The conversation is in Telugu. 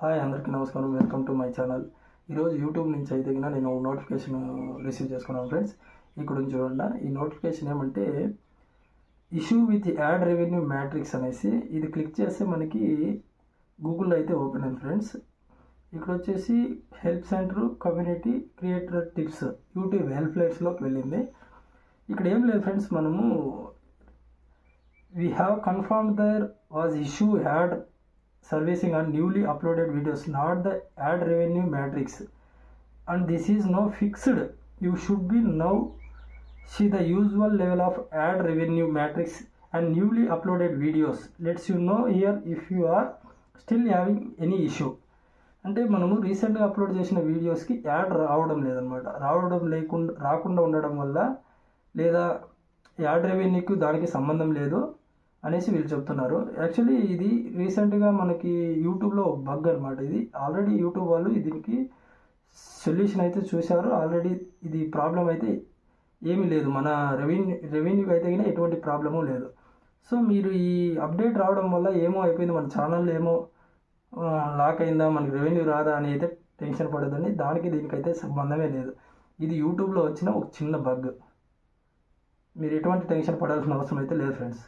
హాయ్ అందరికీ నమస్కారం. Welcome to my channel. ఈరోజు యూట్యూబ్ నుంచి అయితే నేను నోటిఫికేషన్ రిసీవ్ చేసుకున్నాను ఫ్రెండ్స్. ఇక్కడ చూడండి, ఈ నోటిఫికేషన్ ఏమంటే issue with add revenue matrix అనేసి. ఇది క్లిక్ చేస్తే మనకి గూగుల్లో అయితే ఓపెన్ అయింది ఫ్రెండ్స్. ఇక్కడ వచ్చేసి help centre community creator tips YouTube help లైన్స్లోకి వెళ్ళింది. ఇక్కడ ఏం లేదు ఫ్రెండ్స్, మనము we have confirmed there was issue ad servicing on newly uploaded videos, not the ad revenue matrix, and this is no fixed. You should be now see the usual level of ad revenue matrix and newly uploaded videos. Lets you know here if you are still having any issue. అంటే మనము రీసెంట్గా అప్లోడ్ చేసిన వీడియోస్కి యాడ్ రావడం లేదనమాట. రాకుండా ఉండడం వల్ల లేదా యాడ్ రెవెన్యూకి దానికి సంబంధం లేదు అనేసి వీళ్ళు చెప్తున్నారు. యాక్చువల్లీ ఇది రీసెంట్గా మనకి యూట్యూబ్లో బగ్ అనమాట. ఇది ఆల్రెడీ యూట్యూబ్ వాళ్ళు దీనికి సొల్యూషన్ అయితే చూశారు. ఆల్రెడీ ఇది ప్రాబ్లం అయితే ఏమీ లేదు, మన రెవెన్యూకి అయితే కానీ ఎటువంటి ప్రాబ్లము లేదు. సో మీరు ఈ అప్డేట్ రావడం వల్ల ఏమో అయిపోయింది, మన ఛానల్ ఏమో లాక్ అయిందా, మనకి రెవెన్యూ రాదా అని అయితే టెన్షన్ పడదండి. దీనికైతే సంబంధమే లేదు. ఇది యూట్యూబ్లో వచ్చిన ఒక చిన్న బగ్. మీరు ఎటువంటి టెన్షన్ పడాల్సిన అవసరం అయితే లేదు ఫ్రెండ్స్.